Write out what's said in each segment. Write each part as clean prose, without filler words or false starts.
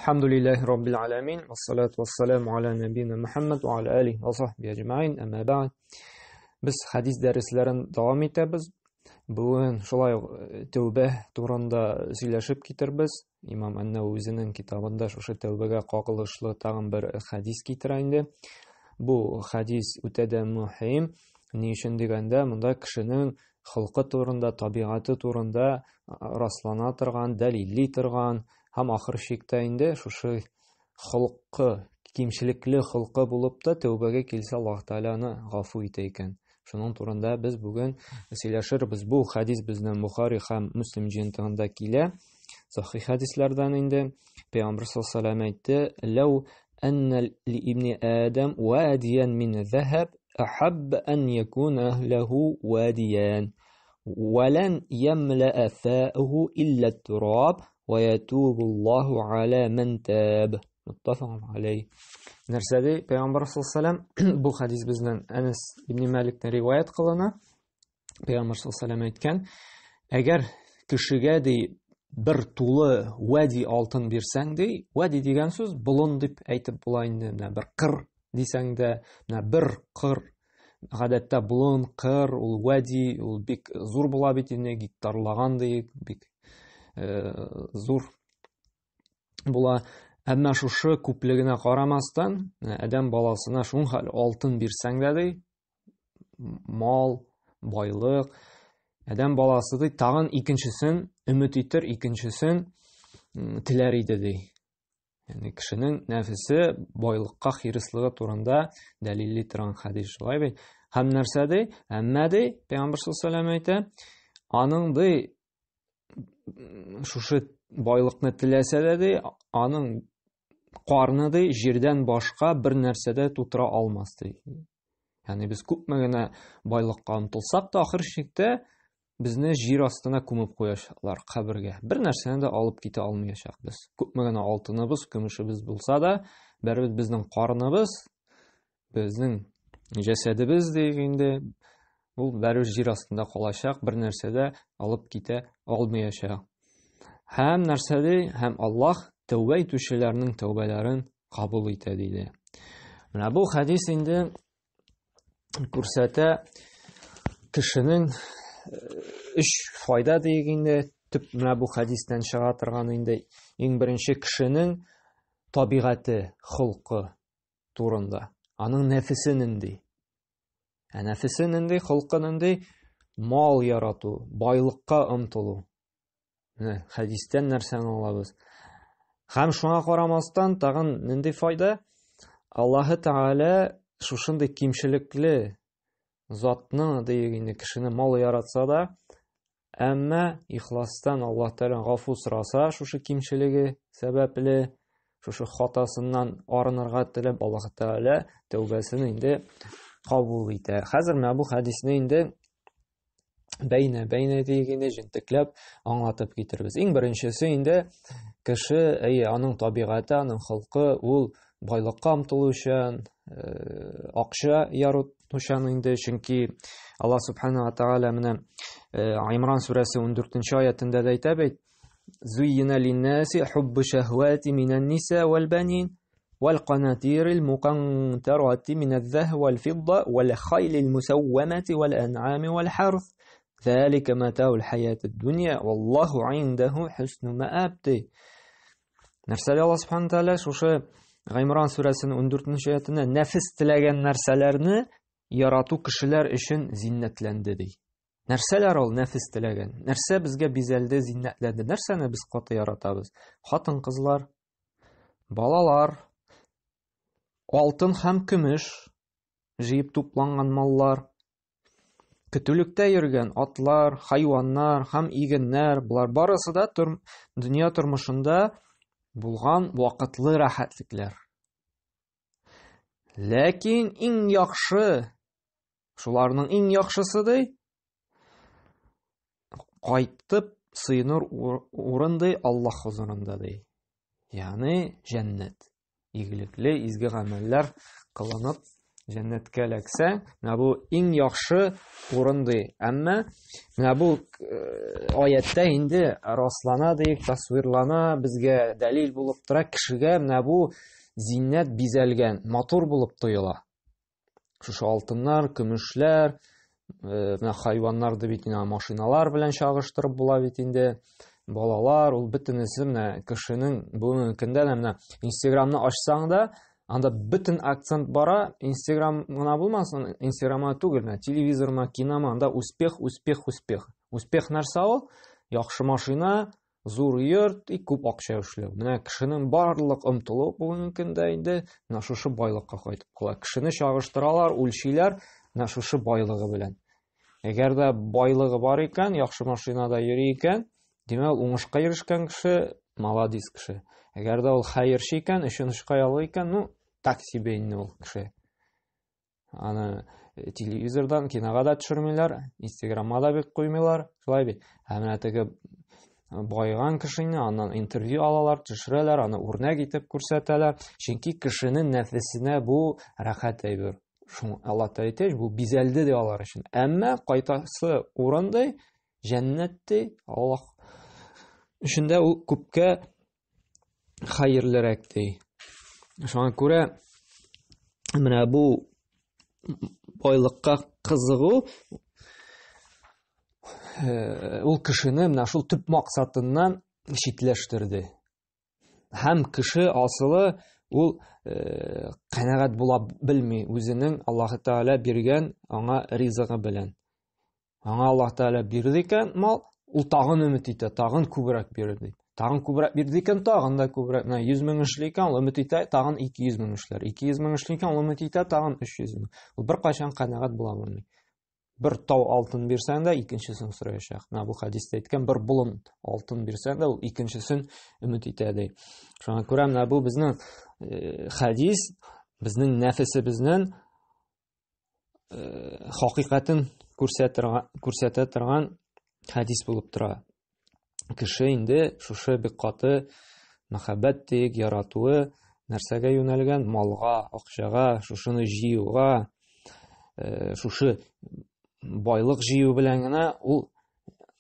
Elhamdülillahi Rabbil alemin. Vessalatu vesselamu ala nebine Muhammed ve ala alihi ve sahbihi ecma'in. Amma ba'd. Biz hadis derslerin devam etemiz. Bugün şolay tövbe turunda сөйләшеп китербез. İmam An-Nawawi'nin kitabında şu tövbege kagılışlı tagın bir hadis kitirer инде. Bu hadis үтә дә мөһим. Ни өчен дигәндә, монда кешенең хылкы турында, табигаты турында раслана торган, дәлилли торган һәм ахыр чиктә инде шушы хылкы, кимчелекле хылкы булып та тәүбәгә килсә, Аллаһ Тааланы гафу итә икән. Шуның турында без бүген сөйләшербез. Бу хадис безнең Бухари һәм Муслим җыентыгында килә. Сахих хадисләрдән инде Пәйгамбер саллаллаһу алейһи ва әйтте: "Ләү анна ли ибни Адам вадиян мин зәһаб أحب أن يكون أهله واديان ولن يملأ فاءه إلا التراب ويتوب الله على من تاب." متفق عليه. Нәрсәдә Пәйгамбер саллаллаһу алейһи ва сәллям бу хадис безнең Анас ибн Маликтән риваят кылына. Пәйгамбер саллаллаһу алейһи ва сәллям әйткән: "Әгәр кешегә бер тулы вади алтын бирсәң, вади дигән сүз болын дип әйтеп була инде. Бер кыр дисәң дә, бер кыр, гадәттә болын, кыр, ул вади, ул бик зур була бит инде, гектарлаган бик зур була. Әмма шушы күплегенә карамастан, адәм баласына шунхал алтын бирсәң дә, мал, байлык, адәм баласы тагын икенчесен өмет итер, икенчесен теләр иде. Yani kişinin nefisi байлыкка хирислыгы турында дәлилли торган хадис шулай бит. Һәм нәрсәдә? Әммәдә Пәйгамбер саллаллаһу алейһи ва сәллям аның шушы байлыкны теләсә дә, аның карны җирдән башка бер нәрсәдә тутыра алмас. Yani без күпме генә байлыкка омтылсак та, ахыр чиктә безне җир астына күмеп куячаклар, кабергә. Бер нәрсәне дә алып китә алмаячакбыз. Күпме генә алтыныбыз, көмешебез булса да, бәрбез безнең карныбыз, безнең җәсәдебез дигәндә, ул бәрбез җир астында калачак, бер нәрсә дә алып китә алмаячак. Һәм нәрсәдә? Һәм Аллаһ тәүбә итүчеләрнең тәүбәләрен кабул итә диде. Менә бу хадис инде күрсәтә кешенең үч файда дигәндә, төп менә бу хадистән чыга торган инде иң беренче кешенең табигаты, хылкы турында. Аның нәфесе нинди? Нәфесе нинди, хылкы нинди? Мал ярату, байлыкка омтылу. Менә хадистән нәрсәне алабыз. Һәм шуңа карамастан тагын нинди файда? Аллаһ Таала шушындый кимчелекле затны дигәндә кешене мал яратса да, әмма ихластан Аллаһ Таала гафу сораса, шушы кимчелеге сәбәпле, шушы хатасыннан арынырга теләп, Аллаһ Таала тәүбәсен инде кабул итә. Хәзер менә бу хадисне инде бәйнә дигәндә җентекләп аңлатып китербез. Иң беренчесе инде кеше, аның табигаты, аның хылкы, ул байлыкка омтылучан, акча яратучан инде, чөнки Аллаһ Субханаһу ва Тааля менә Имран сүрәсе 14-нче аятында да әйтә бит: "Зуйина лин-наси хуббу шахвати минан-ниса вал-банин вал-канатирил мукантарати миназ-захви вал-фидда вал-хайлил мусawwamati вал-ан'ами вал-харth. Залика матаул хаятид-дунья валлаху индаху хусну мааб." Нәрсәле Аллаһ Субханаһу ва Тааля шушы Имран сүрәсенең 14-нче аятында нәфис теләгән нәрсәләрне ярату кешеләр өчен зиннәтләнде ди. Нәрсәләр ул нәфис теләгән? Нәрсә безгә бизәлде, зиннәтләнде? Нәрсәне без каты яратабыз? Хатын-кызлар, балалар, алтын һәм көмеш, җыеп тупланган маллар, көтүлектә йөргән атлар, хайваннар һәм игеннәр, булар барысы да дөнья тормышында булган вакытлы рәхәтлекләр. Ләкин иң яхшы, шуларның иң яхшысы кайтып сыйыныр урын Аллаһ хузурында. Ягъни җәннәт. Игелекле, изге гамәлләр кылынып, Җәннәткә эләксәң, менә бу иң яхшы урын ди. Әмма менә бу аятта инде раслана дип тасвирлана, безгә дәлил булып тора, кешегә менә бу зиннәт бизәлгән, матур булып тоела. Шушы алтыннар, көмешләр, менә хайваннарны бит инде машиналар белән чагыштырып була бит инде. Балалар, ул бөтенесе менә кешенең бүгенге көндә менә Инстаграмны ачсаң да, анда бөтен акцент бара, Инстаграм гына булмасын, Инстаграмга түгел, менә телевизорма, кинома, анда успех, успех, успех. Успех нәрсә ул? Яхшы машина, зур йорт и күп акча эшләү. Менә кешенең барлык омтылуы бүгенге көндә инде менә шушы байлыкка кайтып кала. Кешене чагыштыралар, үлчиләр менә шушы байлыгы белән. Әгәр дә байлыгы бар икән, яхшы машинада йөри икән, димәк, уңышка ирешкән кеше молодец кеше. Әгәр дә ул хәерче икән, өчен эшкә ялый икән, ну, так себе инде ул кеше. Аны телевизордан, кинога да төшермиләр, Инстаграмга да бик куймыйлар, шулай бит. Менә теге байган кешене аннан интервью алалар, төшерәләр, аны үрнәк итеп күрсәтәләр. Чөнки кешенең нәфесенә бу рәхәт әйбер. Шуң Алла Тәгалә бу бизәлде ди алар өчен. Әмма кайтасы урынды, җәннәтте Аллаһ өчендә ул күпкә хәерлерәк ди. Шуңа күрә менә бу байлыкка кызыгу ул кешене менә шул төп максатыннан читләштерде. Һәм кеше асылы ул канәгать була белми үзенең Аллаһ Тәгалә биргән аңа ризыгы белән. Аңа Аллаһ Тәгалә бирде икән мал, ул тагын өмет итә, тагын күбрәк бирде. Тагын күбрәк бирде икән, тагын да күбрәк. Менә 100 мең эшли икән, ул өмет итә, тагын 200 мең эшләр. 200 мең эшли икән, ул өмет итә, тагын 300 мең. Ул беркайчан канәгать була белми. Бер тау алтын бирсәң дә, икенчесен сораячак. Менә бу хадистә әйткән, бер болын алтын бирсәң дә, ул икенчесен өмет итә ди. Шуңа күрә менә бу безнең хадис, безнең нәфесебезнең хакыйкатен күрсәтә торган хадис булып тора. Кеше инде шушы бик каты мәхәббәт тик яратуы нәрсәгә юнәлгән? Малга, акчага, шушыны җыюга, шушы байлык җыю белән генә ул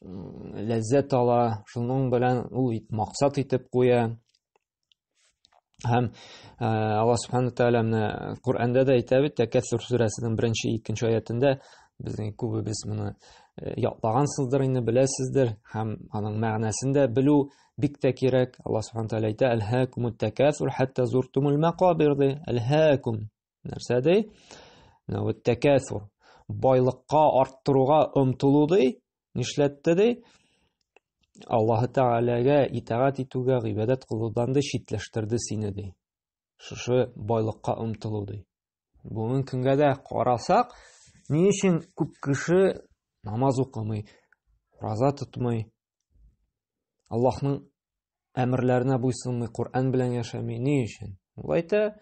ләззәт ала, шуның белән ул максат итеп куя. Һәм Аллаһ Субханаһу Тәгалә менә Куръанда да әйтә бит, Тәкәссүр сүрәсенең 1-2 аятында, безнең күбебез моны ятлагансыздыр, инде беләсездер, һәм аның мәгънәсен дә белү бик тә кирәк. Аллаһ Субханаһу Тәгалә әйтә: "Алхакумут такассур хатта зуртумул мақабир", ди. Алхакум нәрсә ди? Менә бу такассур байлыкка арттыруга омтылу ди. Нишләтте ди? Аллаһ Тәгаләгә итаат итүгә, гыйбадәт кылудан да читләштерде сине ди. Шушы байлыкка омтылу ди. Бүген көнгә дә карасак, ни өчен күп кеше намаз укымый, роза тотмый, Аллаһның әмерләренә буйсынмый, Куръан белән яшәмий? Ни өчен? Ул әйтә: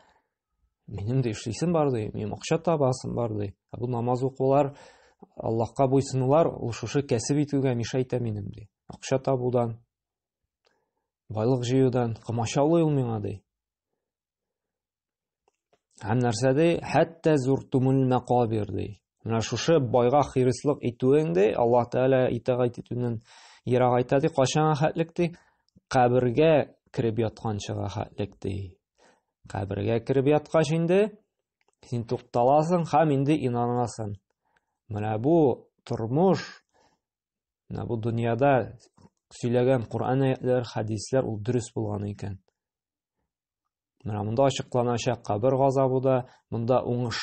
"Минем дә эшлисем бар ди, минем акча табасым бар ди." Бу намаз укулар, Аллаһка буйсынулар, ул шушы кәсеп итүгә мишә итә минем ди. Акча табудан, байлык җыюдан комачаулый ул миңа ди. Һәм нәрсә ди? Хәтта зуртумул мақабир ди. Менә шушы байга хирислык итүең ди, Аллаһ Тәгалә итаат итүннән ерак айта ди, качанга хәтлек ди? Кабергә кирип ятканчыга хәтлек ди. Кабергә кирип яткач инде син тукталасың һәм инде инанасың. Менә бу тормыш, менә бу дөньяда сөйләгән Куръан аятләр, хадисләр ул дөрес булган икән. Менә монда ачыкланачак кабер газабы да, монда уңыш,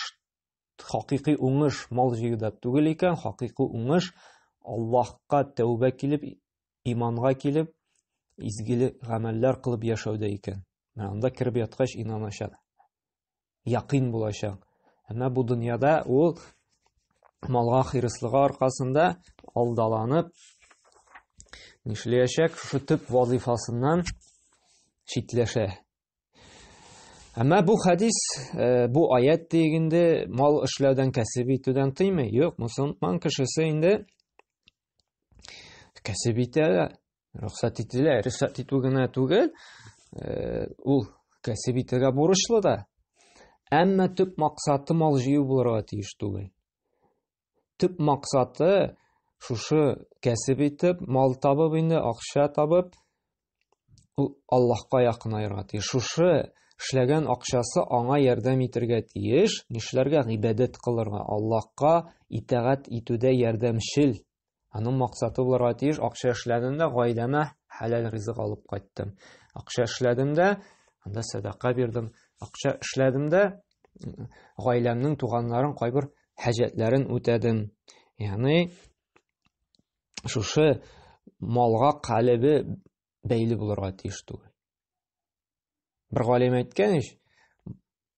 хакыйкый уңыш мал җыюда түгел икән, хакыйкый уңыш Аллаһка тәүбә килеп, иманга килеп, изгелек гамәлләр кылып яшәүдә икән. Менә анда кирип яткач инаначак, якин булачак. Әмма бу дөньяда ул малга хирислыгы аркасында алдаланып нишләячәк? Шушы төп вазифасыннан читләшә. Әмма бу хадис, бу аят дигәндә мал эшләүдән, кәсеп итүдән тыймый. Юк, мусламан кешесе инде кәсеп итә, рөхсәт ителә, рөхсәт итү генә түгел, ул кәсеп итәргә бурычлы да. Әмма төп максаты мал җыю булырга тиеш түгел. Төп максаты шушы кәсеп итеп, мал табып инде, акча табып, ул Аллаһка якынайырга тиеш. Шушы эшләгән акчасы аңа ярдәм итәргә тиеш, нишләргә гыйбадәт кылырга, Аллаһка итагать итүдә ярдәмчел. Аның максаты булырга тиеш, акча эшләдем дә гаиләмә хәлал ризык алып кайттым. Акча эшләдем дә анда садака бирдем. Акча эшләдем дә гаиләмнең туганнарын кайбер хаҗәтләрен үтәдем. Ягъни шушы малга калебе бәйле булырга тиеш түгел. Бер галим әйткән ич,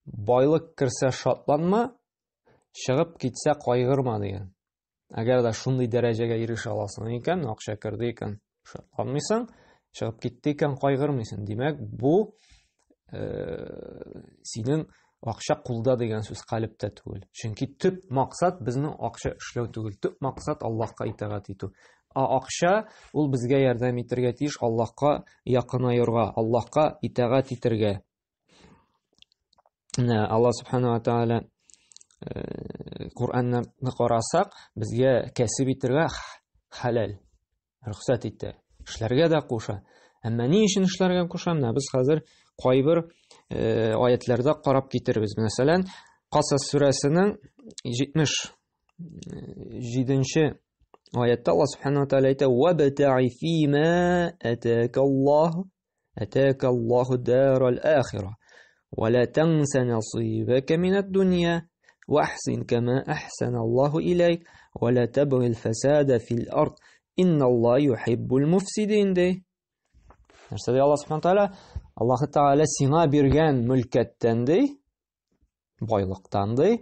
байлык керсә шатланма, чыгып китсә кайгырма дигән. Әгәр дә шундый дәрәҗәгә ирешә аласың икән, акча керде икән, шатланмыйсың, чыгып китте икән кайгырмыйсың. Димәк, бу синең акча кулда дигән сүз калептә түгел. Чөнки төп максат безнең акча эшләү түгел, төп максат Аллаһка итагать итү. Акча ул безгә ярдәм итәргә тиеш, Аллаһка якынайырга, Аллаһка итагать итәргә. Аллаһ субхана ва тааля Куранны карасак, безгә кәсеп итәргә хәлал рөхсәт итә. Эшләргә дә куша. Әмма ни өчен эшләргә куша? Без хәзер кайбер аятларда карап китербез. Мәсәлән, Касас сүрәсенең 77-нче аятта Аллаһ субхана ва тааля әйтә: "Вабта'i фима атака Аллаһу дарал ахира, ва ла танса насибака минад дунья, ва ахсин кама ахсана Аллаһу илайк, ва ла табгhi al-фасада фил ард, инна Аллаһа юхиббул муфсидин". Нәрсәдә Аллаһ субхана ва тааля Аллаһ Тааля сиңа биргән мөлкәттән ди, байлыктан ди,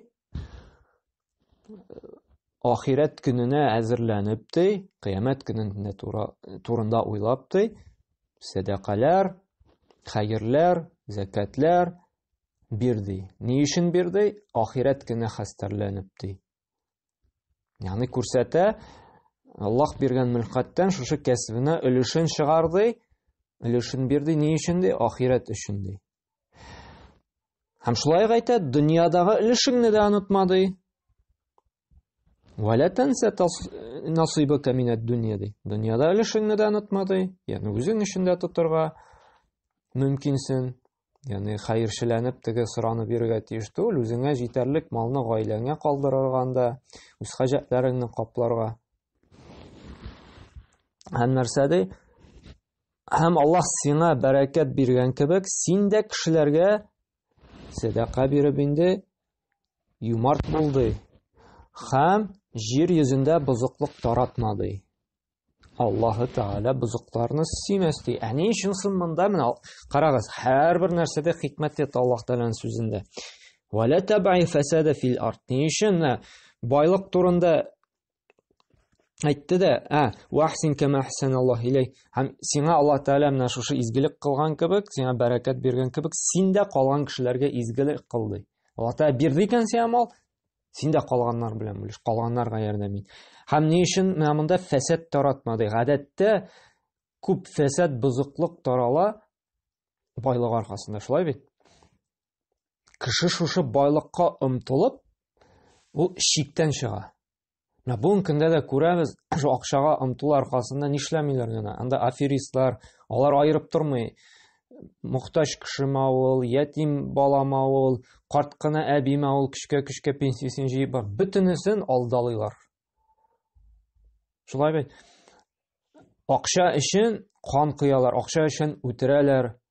ахирет көненә әзерләнеп ди, кыямәт көненә турында уйлап ди, садакалар, хәйрләр, закатлар бирди. Ни өчен бирди? Ахирет көненә хәстәрләнеп ди. Ягъни күрсәтә, Аллаһ биргән мөлкәттән шушы кәсбенә өлешен чыгарды. Өлешен бирди, ни өчен ди? Ахирет өчен ди. Һәм шулай әйтә, дөньядагы өлешеңне дә онытма ди. Вала танса насибака минад дунья ди. Дөньяда өлешеңне дә онытма ди. Ягъни үзең өчен дә тотырга мөмкинсең. Ягъни хәерчеләнеп теге сораны бирергә тиеш түгел, үзеңә җитәрлек малны гаиләңә калдырырга да, үз хаҗәтләреңне капларга. Һәм нәрсә ди? Һәм Аллаһ сиңа бәрәкәт биргән кебек, син дә кешеләргә садака биреп инде юмарт булды. Һәм җир йөзендә бозыклык таратмады. Аллаһ Тааля бозыкларны сөймәс ди. Ни өчен соң монда? Менә карагыз, һәрбер нәрсәдә хикмәт ята Аллаһ Тааляның сүзендә. Ва ла табгhi al-фасада фил ард. Ни өчен байлык турында әйтте дә, ва ахсин кама ахсана Аллаһ илайк. Һәм сиңа Аллаһ Тааля менә шушы изгелек кылган кебек, сиңа бәрәкәт биргән кебек, син дә калган кешеләргә изгелек кылды. Аллаһ Тааля бирде икән сиңа мал, син дә калганнар белән бүлеш, калганнарга ярдәм ит. Һәм ни өчен менә монда фәсад таратмады? Гадәттә күп фәсад, бозыклык тарала байлык аркасында, шулай бит? Кеше шушы байлыкка омтылып, ул шиктән чыга. Менә бүген көндә дә күрәбез, шу акчага омтылу аркасында нишләмиләр генә. Анда аферистлар, алар айырып тормый. Мохтаҗ кешеме ул, ятим баламы ул, карт кына әбиме ул, көчкә пенсиясын җыеп бар. Бөтенесен алдалыйлар. Шулай бит. Акча өчен кан кыялар, акча өчен үтерәләр.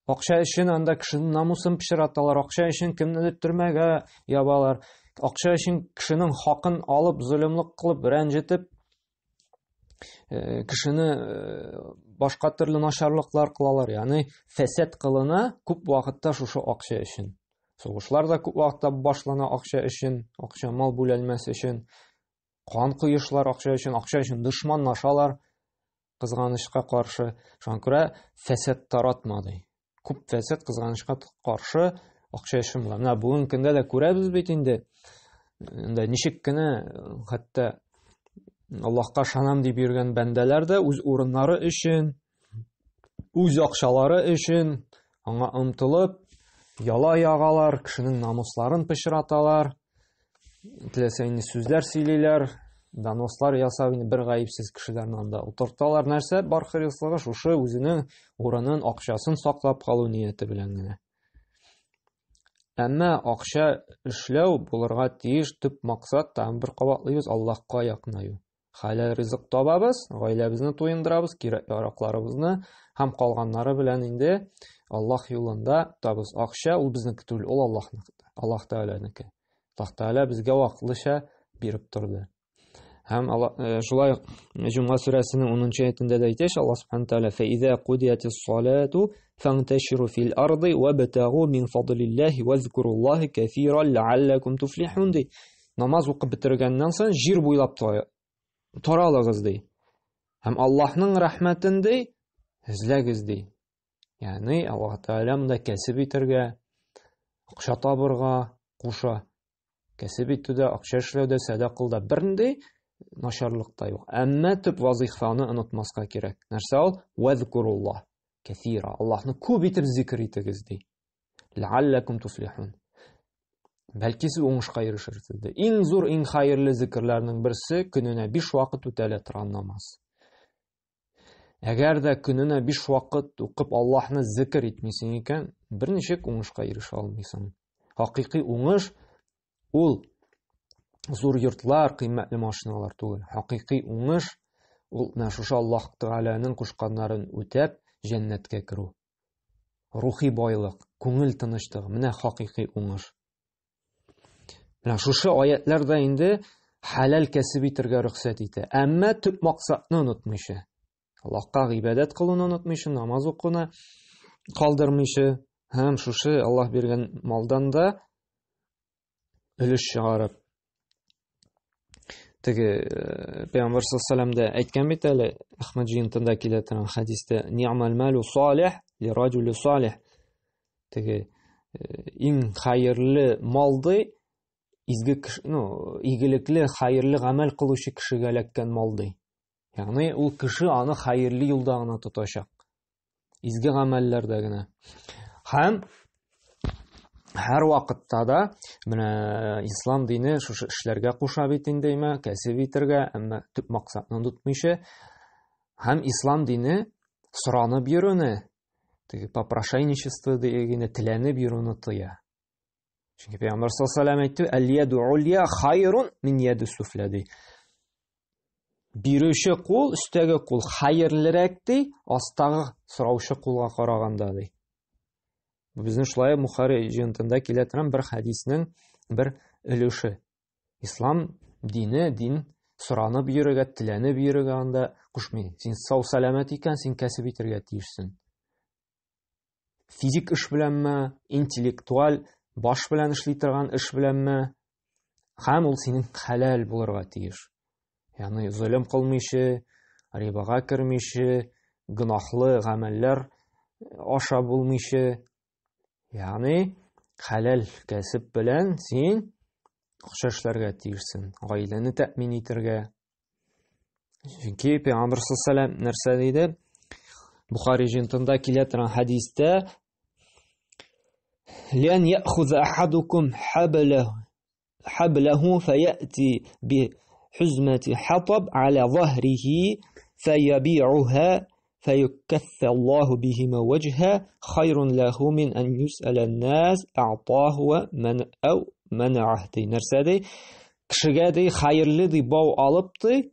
Акча өчен анда кешенең намусын пычраталар, акча өчен кемнедер төрмәгә ябалар. Акча өчен кешенең хакын алып, zulmлык кылып, рәнҗетеп, кешене башка төрле начарлыклар кылалар. Ягъни фәсад кылына күп вакытта шушы акча өчен. Сугышлар да күп вакытта башлана акча өчен, акча мал бүләлмәсе өчен. Кан кыйышлар акча өчен дошманлашалар кызганычка каршы. Шуңа күрә фәсад таратмады. Күп фәсад кызганычка каршы акча өчен була. Менә бүген көндә дә күрәбез бит инде. Инде ничек кенә хәтта Аллаһка шанам дип йөргән бәндәләр дә үз урыннары өчен, үз акчалары өчен аңа омтылып, яла ягалар, кешенең намусларын пычраталар, теләсә инде сүзләр сөйлиләр, донослар ясап инде бер гаепсез кешеләрне анда утырталар. Нәрсә бар хирыслыгы шушы үзенең урынын, акчасын саклап калу нияте белән генә. Әмма акча эшләү булырга тиеш төп максат тагын бер кабатлыйбыз Аллаһка якынаю. Халал ризык табабыз, гаиләбезне туендырабыз, кирәк-яракларыбызны һәм калганнары белән инде Аллаһ юлында табыз. Акча ул безнеке түгел, ул Аллаһныкы. Аллаһ Тәгаләнеке. Аллаһ Тәгалә безгә вакытлыча биреп торды. Һәм шулай Җомга сүрәсенең 10-нчы аятында да әйтә Аллаһ Субханаһу Тәгалә: "Фәиза кудиятис салату фанташиру фил арди вабтагу мин фадлиллаһи вазкуруллаһи кафиран лааллакум туфлихун." Намаз укып бетергәннән соң җир буйлап таралыгыз ди. Һәм Аллаһның рәхмәтен ди эзләгез ди. Ягъни Аллаһ Тәгалә монда кәсеп итәргә, акча табырга куша. Кәсеп итүдә, акча эшләүдә, садакалда бернинди начарлык та юк. Әмма төп вазифаны онытмаска кирәк. Нәрсә ул? Вазкуруллаһ кафира. Аллаһны күп итеп зикр итегез ди. Лааллакум туфлихун. Бәлки сез уңышка ирешерсез ди. Иң зур, иң хәерле зикрләрнең берсе көненә 5 вакыт үтәлә торган намаз. Әгәр дә көненә 5 вакыт укып Аллаһны зикр итмисең икән, берничек уңышка ирешә алмыйсың. Хакыйкый уңыш ул зур йортлар, кыйммәтле машиналар түгел. Хакыйкый уңыш ул шушы Аллаһ Тәгаләнең кушканнарын үтәп җәннәткә керү. Рухи байлык, күңел тынычлыгы, менә хакыйкый уңыш. Менә шушы аятларда инде халал кәсеп итәргә рөхсәт итә. Әмма төп максатны онытмыйча. Аллаһка гыйбадәт кылуны онытмыйча, намаз укуны калдырмыйча, һәм шушы Аллаһ биргән малдан да өлеш чыгарып. Теге Пәйгамбәр саллаллаһу алейһи ва сәлләм әйткән бит әле Әхмәд җыентында килә торган хәдистә: "Ни'мал малу салих ли раҗули салих." Теге иң хәерле малды изге кеше, игелекле, хәерле гамәл кылучы кешегә эләккән малды. Ягъни ул кеше аны хәерле юлда гына тотачак. Изге гамәлләрдә генә. Һәм һәр вакытта да менә ислам дине шушы эшләргә куша бит инде, кәсеп итәргә, әмма төп максатны онытмыйча. Һәм ислам дине соранып йөрүне, теге попрошайничество дигән теләнеп йөрүне тыя. Чөнки Пәйгамбәр саллаллаһу алейһи ва сәлләм әйтте: "Әл-яду улия хайрун мин яди суфля." Бирүче кул, өстәге кул хәерлерәк ди, астагы сораучы кулга караганда ди. Бу безнең шулай Бухари җыентында килә торган бер хәдиснең бер өлеше. Ислам дине, дин соранып йөрергә, теләнеп йөрергә анда кушмый. Син сау сәламәт икән, син кәсеп итәргә тиешсең. Физик эш беләнме, интеллектуаль баш белән эшли торган эш беләнме, һәм ул синең халал булырга тиеш. Ягъни zulm кылмыйча, рибага кермичә, гынахлы гамәлләр аша булмыйча. Ягъни халал кәсеп белән син акча эшләргә тиешсең, гаиләне тәэмин итәргә. Чөнки Пәйгамбәр саллаллаһу алейһи ва сәлләм нәрсә диде? Бухари җыентында килә торган хәдистә: "Лән я'хуза ахадукум хаблаху фаяти би حزمة حطب على ظهره فيبيعها فيكفى الله بهما وجهه خير له من أن يسأل الناس أعطاه أو منعه." Нәрсә ди? Кешегә ди хәерле ди бау алып ди,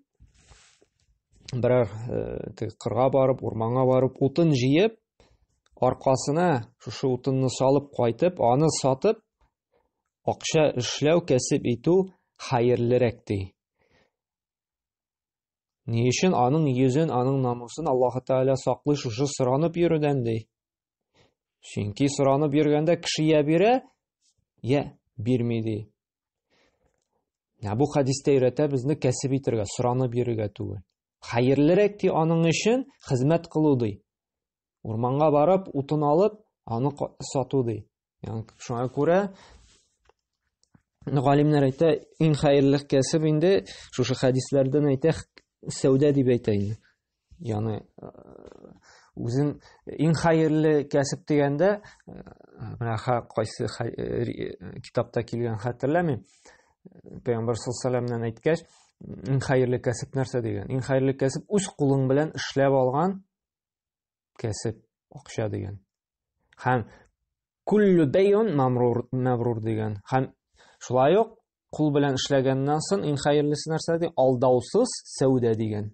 берәр кырга барып, урманга барып, утын җыеп, аркасына шушы утынны салып кайтып, аны сатып, акча эшләү, кәсеп итү хәерлерәк ди. Ни өчен аның йөзен, аның намусын Аллаһ Тәгалә саклый шушы соранып йөрүдән ди. Чөнки соранып йөргәндә кеше я бирә, я бирми ди. Бу хәдистә өйрәтә безне кәсеп итәргә, соранып йөрергә түгел. Хәерлерәк ди аның өчен хезмәт кылу ди. Урманга барып, утын алып, аны сату ди. Ягъни шуңа күрә галимнәр әйтә, иң хәерле кәсеп инде шушы хәдисләрдән әйтә, сәүдә дип әйтә инде. Ягъни үзен иң хәерле кәсеп дигәндә менә кайсы китапта килгән хәтерләмим. Пәйгамбер саллаллаху алейһи әйткәч, иң хәерле кәсеп нәрсә дигән? Иң хәерле кәсеп үз кулың белән эшләп алган кәсеп, акча дигән. Һәм куллу бәйун мабрур дигән. Һәм шулай ук кул белән эшләгәннән соң иң хәерлесе нәрсә ди? Алдаусыз сәүдә дигән.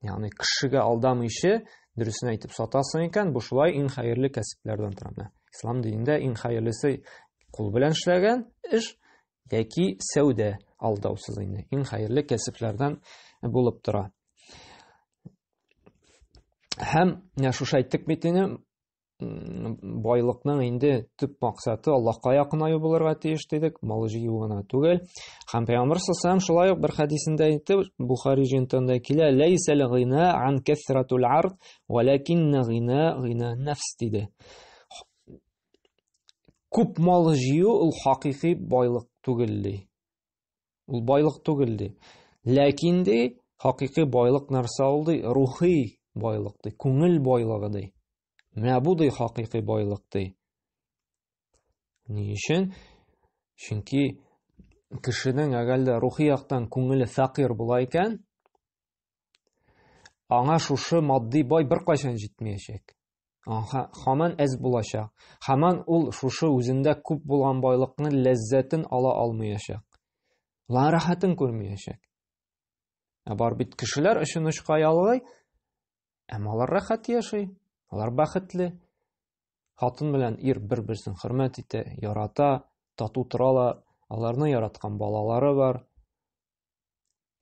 Ягъни кешегә алдамыйча дөресен әйтеп сатасың икән, бу шулай иң хәерле кәсепләрдән тора. Ислам динендә иң хәерлесе кул белән эшләгән эш яки сәүдә, алдаусыз инде. Иң хәерле кәсепләрдән булып тора. Һәм шушы әйттек бит инде, байлыкның инде төп максаты Аллаһка якынаю булырга тиеш дидек, мал җыю гына түгел. Һәм Пәйгамбер саллаллаху шулай ук бер хадисендә әйтте, Бухари җинтында килә, "Лайсал гына ан касратул ард, валакинна гына нафс" диде. Күп мал җыю ул хакыйкый байлык түгел ди. Ул байлык түгел ди. Ләкин ди, хакыйкый байлык нәрсә ул ди? Рухи байлык ди, күңел байлыгы ди. Менә бу ди хакыйкый байлык ди. Ни өчен? Чөнки кешенең әгәр дә рухи яктан күңеле фәкыйр була икән, аңа шушы матди бай беркайчан җитмәячәк. Һаман әз булачак. Һаман ул шушы үзендә күп булган байлыкның ләззәтен ала алмаячак. Ла рахатын күрмәячәк. Бар бит кешеләр өчен очка ялгый, әмма алар рахат яши. Алар бәхетле. Хатын белән ир бер-берсен хөрмәт итә, ярата, тату торалар, аларны яраткан балалары бар.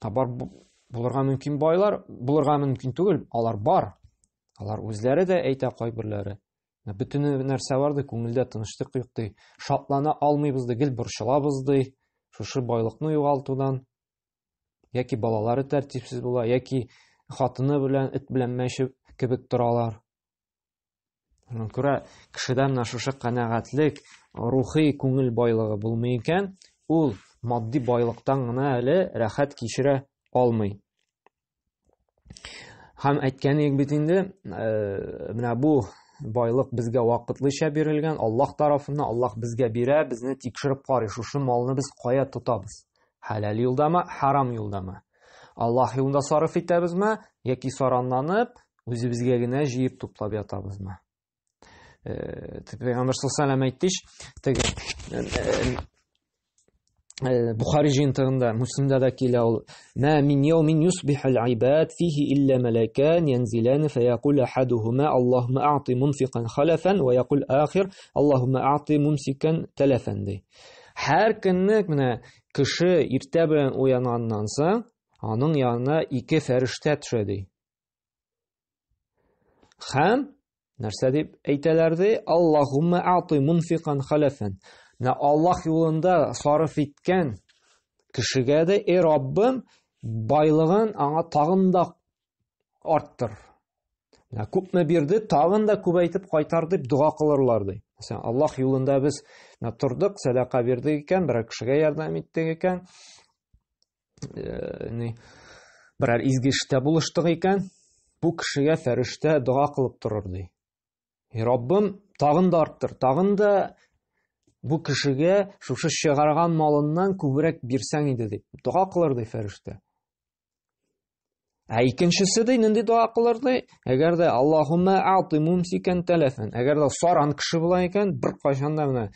Бар булырга мөмкин байлар, булырга мөмкин түгел, алар бар. Алар үзләре дә әйтә кайберләре. Бөтен нәрсә бар ди, күңелдә тынычлык юк ди. Шатлана алмыйбыз ди, гел борчылабыз ди. Шушы байлыкны югалтудан. Яки балалары тәртипсез була, яки хатыны белән, эт белән мәшеп кебек торалар. Шуңа күрә кешедә менә шушы канәгатьлек, рухи күңел байлыгы булмый икән, ул матди байлыктан гына әле рәхәт кичерә алмый. Һәм әйткәнек бит инде, менә бу байлык безгә вакытлыча бирелгән, Аллаһ тарафыннан, Аллаһ безгә бирә, безне тикшереп карый, шушы малны без кая тотабыз? Хәләл юлдамы, харам юлдамы? Аллаһ юлында сарыф итәбезме, яки саранланып, үзебезгә генә җыеп туплап ятабызмы? Пәйгамбер саллаллаху алейһи әйтте, Бухари җинтында, Муслимда да килә ул: "Ма мин яумин юсбихул ибад фиhi илля малакан янзилан фаякул ахадухума Аллаһумма а'ти мунфиқан халафан ва якул ахир Аллаһумма а'ти мумсикан талафан" ди. Һәр көнне менә кеше иртә белән уянганнан соң, аның янына ике фәрештә төшә ди. Һәм нәрсә дип әйтәләр ди? Аллаһумма а'ти мунфиқан халафан. Аллаһ юлында сарыф иткән кешегә дә, ey Раббым, байлыгын аңа тагын да арттыр. Күпме бирде, тагын да күбәйтеп кайтар дип дуа кылырлар ди. Мәсәлән, Аллаһ юлында без тордык, садака бирдек икән, берәр кешегә ярдәм иттек икән, берәр изге эштә булыштык икән, бу кешегә фәрештә дуа кылып торыр ди. Ey Раббым, тагын да арттыр, тагын да бу кешегә шушы чыгарган малыннан күбрәк бирсәң иде дип дуа кылыр ди фәрештә. Икенчесе ди, нинди дуа кылыр ди? Әгәр дә Аллаһумма а'ти мумсикан талафан, әгәр дә саран кеше була икән, бер кайчан да менә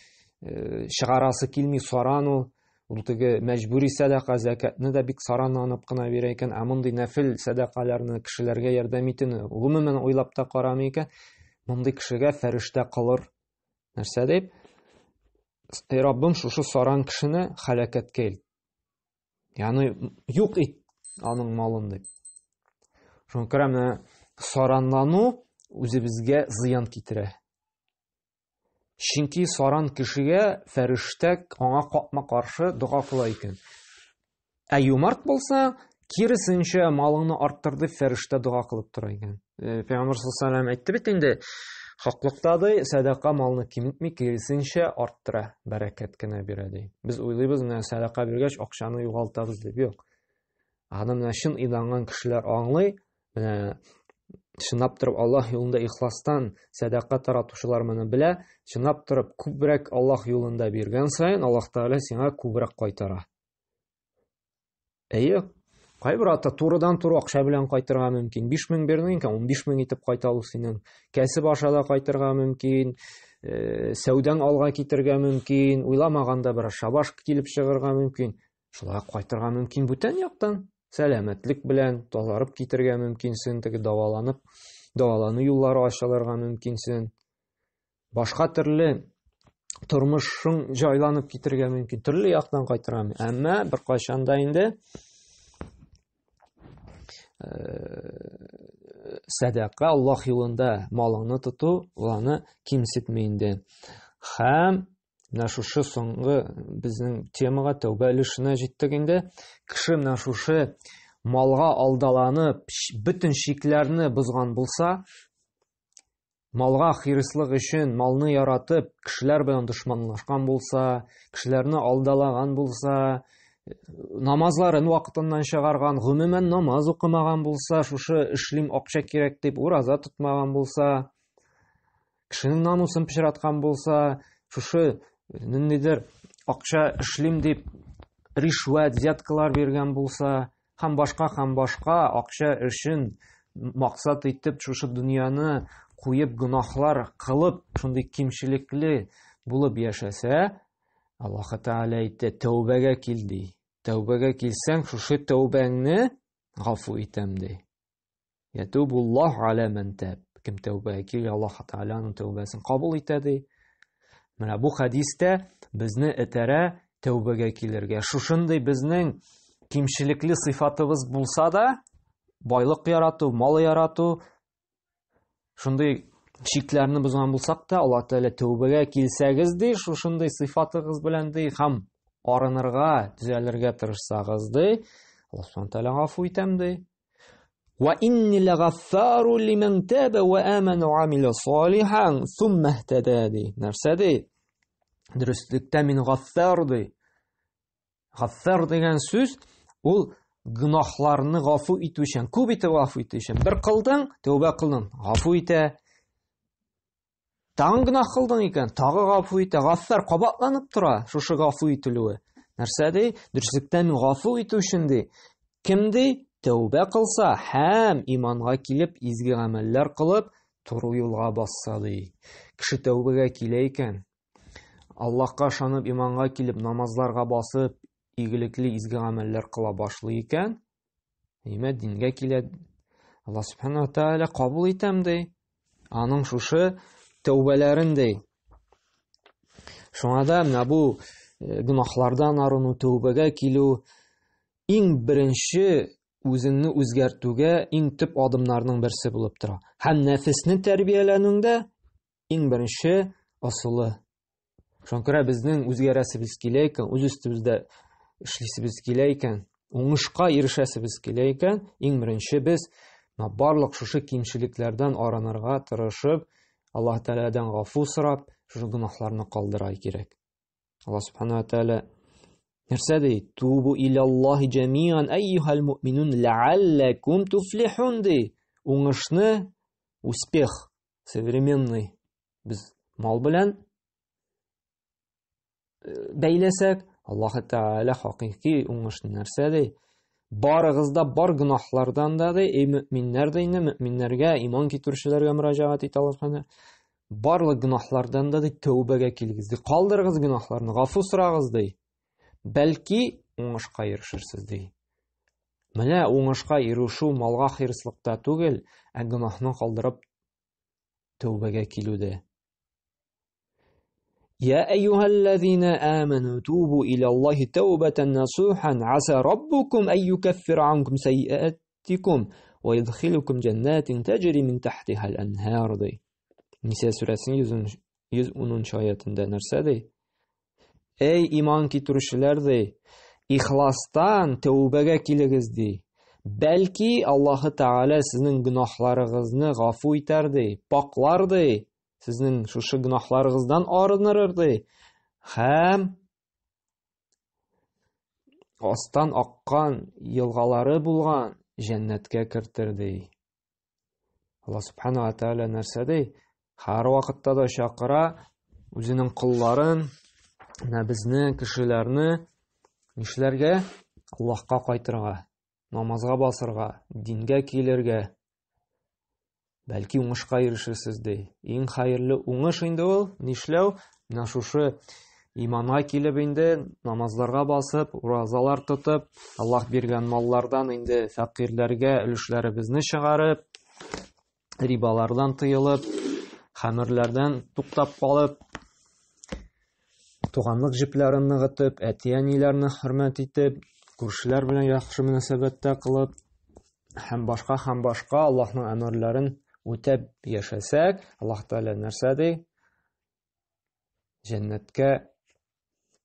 чыгарасы килми саран ул теге мәҗбүри садака, закатны да бик саранланып кына бирә икән, ә мондый нәфил садакаларны кешеләргә ярдәм итүне гомумән уйлап та карамый икән, мондый кешегә фәрештә кылыр. Нәрсә дип? Ey Раббым, шушы саран кешене хәлакәткә ил. Ягъни юк ит аның малын дип. Шуңа күрә менә саранлану үзебезгә зыян китерә. Чөнки саран кешегә фәрештә аңа капма-каршы дуа кыла икән. Ә юмарт булса, киресенчә малыңны арттыр дип фәрештә дуа кылып тора икән. Пәйгамбер саллаллаху алейһи әйтте бит инде, хаклыктады, садака малны киметми, киресенчә арттыра, бәрәкәт кенә бирә ди. Без уйлыйбыз, менә садака биргәч акчаны югалтабыз дип. Юк. Аны менә чын инанган кешеләр аңлый, менә чынлап торып Аллаһ юлында ихластан садака таратучылар моны белә, чынлап торып күбрәк Аллаһ юлында биргән саен Аллаһ Тәгалә сиңа күбрәк кайтара. Әйе, кайбер ата турыдан-туры акча белән кайтырга мөмкин. 5000 бирдең икән, 15000 итеп кайта ул синең. Кәсеп аша да кайтырга мөмкин, сәүдәң алга китергә мөмкин, уйламаганда бер шабаш килеп чыгарга мөмкин. Шулай кайтырга мөмкин бүтән яктан. Сәламәтлек белән тазарып китергә мөмкинсең, теге давалану юллары ачылырга мөмкинсең. Башка төрле тормышың җайланып китергә мөмкин. Төрле яктан кайтырга мөмкин. Әмма бер кайчанда инде садака Аллаһ юлында малыңны тоту, уланы кимсетмәй инде. Һәм менә шушы соңгы безнең темага тәүбә өлешенә җиттек инде. Кеше менә шушы малга алдаланып, бөтен шикләрне бозган булса, малга хирислык өчен малны яратып, кешеләр белән дошманлашкан булса, кешеләрне алдалаган булса, намазларын вакытыннан чыгарган, гомумән намаз укымаган булса, шушы эшлим акча кирәк дип ураза тотмаган булса, кешенең намусын пычраткан булса, шушы ниндидер акча эшлим дип ришват, взяткалар биргән булса, һәм башка акча өчен максат итеп шушы дөньяны куеп гынахлар кылып, шундый кимчелекле булып яшәсә, Аллаһ Тәгалә әйтә, тәүбәгә кил ди. Тәүбәгә килсәң, шушы тәүбәңне гафу итәм ди. Ятубуллаһ аля ман таб. Кем тәүбәгә кил, Аллаһ Тәгаләнең тәүбәсен кабул итә ди. Менә бу хадистә безне этәрә тәүбәгә килергә. Шушындый безнең кимчелекле сыйфатыбыз булса да, байлык ярату, мал ярату, шундый шикләрне бозган булсак та, Аллаһ Тәгалә тәүбәгә килсәгез ди, шушындый сыйфатыгыз белән ди, һәм арынырга, төзәлергә тырышсагыз ди, Аллаһ Субхаһу Тәгалә гафу итәм ди. Ва инни лагаффару лиман таба ва амана ва амила салихан сумма ихтада ди. Нәрсә ди? Дөрестлектә мин гаффар ди. Гаффар дигән сүз ул гынахларны гафу итүчән, күп итеп гафу итүчән. Бер кылдың, тәүбә кылдың, гафу итә. Тагын гынах кылдың икән, тагы гафу итә. Гаффар кабатланып тора, шушы гафу итүлүе. Нәрсә ди? Дөрестлектә мин гафу итүчән ди. Кем ди? Тәүбә кылса һәм иманга килеп, изге гамәлләр кылып, туры юлга басса ди. Кеше тәүбәгә килә икән, Аллаһка ышанып, иманга килеп, намазларга басып, игелекле изге гамәлләр кыла башлый икән, дингә килә. Аллаһ Субханаһу Тәгалә кабул итәм ди. Аның шушы тәүбәләрен ди. Шуңа да менә бу гынахлардан арыну, тәүбәгә килү иң беренче үзеңне үзгәртүгә иң төп адымнарның берсе булып тора. Һәм нәфесне тәрбияләнүдә иң беренче асылы. Шуңа күрә безнең үзгәрәсебез килә икән, үз өстебездә эшлисебез килә икән, уңышка ирешәсебез килә икән, иң беренче без барлык шушы кимчелекләрдән арынырга тырышып, Аллаһ Тәгаләдән гафу сорап, шушы гынахларны калдырырга кирәк. Аллаһ Субханаһу Тәгалә нәрсә ди? Тубу илаллаһи җамиан айюхал муъминун лааллакум туфлихун ди. Уңышны, успех современный без мал белән бәйләсәк, Аллаһ Тәгалә хакыйкый уңышны нәрсә ди? Барыгызда бар гынахлардан да ди, мөэминнәр ди, мөэминнәргә, иман китерүчеләргә мөрәҗәгать итә Аллаһ Субханаһу. Барлык гынахлардан да ди, тәүбәгә килегез ди. Калдырыгыз гынахларны, гафу сорагыз ди. Бәлки уңышка ирешерсез ди. Менә уңышка ирешү малга хирслыкта түгел, ә гынахны калдырып тәүбәгә килүдә. يا أيها الذين آمنوا توبوا إلى الله توبة نصوحا عسى ربكم أن يكفر عنكم سيئاتكم ويدخلكم جنات تجري من تحتها الأنهار دي. Nisa surəsinin 110-cu ayətində нәрсә ди? Ey iman китерүчеләр ди, ихластан тәүбәгә килегез ди. Бәлки Аллаһ Тәгалә сезнең гынахларыгызны гафу итәр ди, паклар ди. Сезнең шушы гынахларыгыздан арыныр ди. Һәм астан аккан елгалары булган җәннәткә кертер ди. Алла Субхана ва Тааля нәрсәдей? Һәр вакытта да чакыра үзенең кулларын, безне, кешеләрне нишләргә? Аллаһка кайтырга, намазга басырга, дингә килергә. Бәлки уңышка ирешерсез ди. Иң хәерле уңыш инде ул нишләү? Менә шушы иманга килеп инде намазларга басып, уразалар тотып, Аллаһ биргән маллардан инде фәкыйрьләргә өлешләребезне чыгарып, рибалардан тыелып, хәмерләрдән туктап калып, туганлык җепләрен ныгытып, әти-әниләрне хөрмәт итеп, күршеләр белән яхшы мөнәсәбәттә кылып, һәм башка Аллаһның әмерләрен үтәп яшәсәк, Аллаһ Тәгалә нәрсә ди? Җәннәткә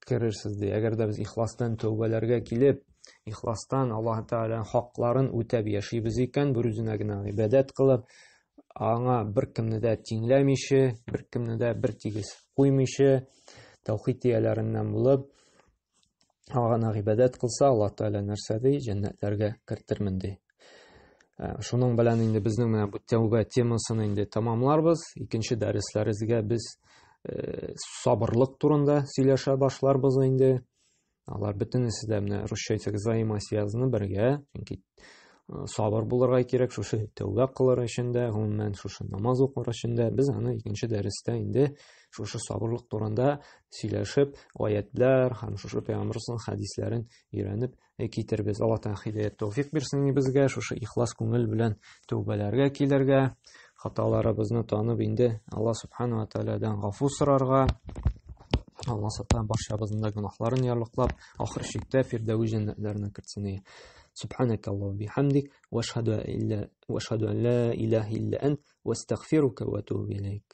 керерсез ди. Әгәр дә без ихластан тәүбәләргә килеп, ихластан Аллаһ Тәгаләнең хакларын үтәп яшибез икән, бер үзенә генә гыйбадәт кылып, аңа беркемне дә тиңләмичә, беркемне дә бер тигез куймыйча, тәүхид ияләреннән булып, аңа гыйбадәт кылса, Аллаһ Тәгалә нәрсә ди? Җәннәтләргә керттермен ди. Шуның белән инде безнең менә бу тәүбә темасын инде тәмамларбыз. Икенче дәресләребезгә без сабырлык турында сөйләшә башларбыз инде. Алар бөтенесе дә менә русча взаимосвязаны бергә, чөнки сабыр булырга кирәк шушы тәүбә кылыр өчен дә, гомумән шушы намаз укыр өчен дә. Без аны икенче дәрестә инде шушы сабырлык турында сөйләшеп, аятлар һәм шушы Пәйгамбәрнең хәдисләрен өйрәнеп китербез. Алла Тәгалә һидаят тәүфыйк бирсен безгә, шушы ихлас күңел белән тәүбәләргә килергә, хаталарыбызны танып инде Алла Субхана ва Таалядан гафу сорарга, Алла Субхана барчабызның да гөнаһларын ярлыклап, ахыр чиктә фирдәүс җәннәтләренә кертсен. سبحانك اللهم وبحمدك واشهد ان لا اله الا انت واستغفرك واتوب اليك.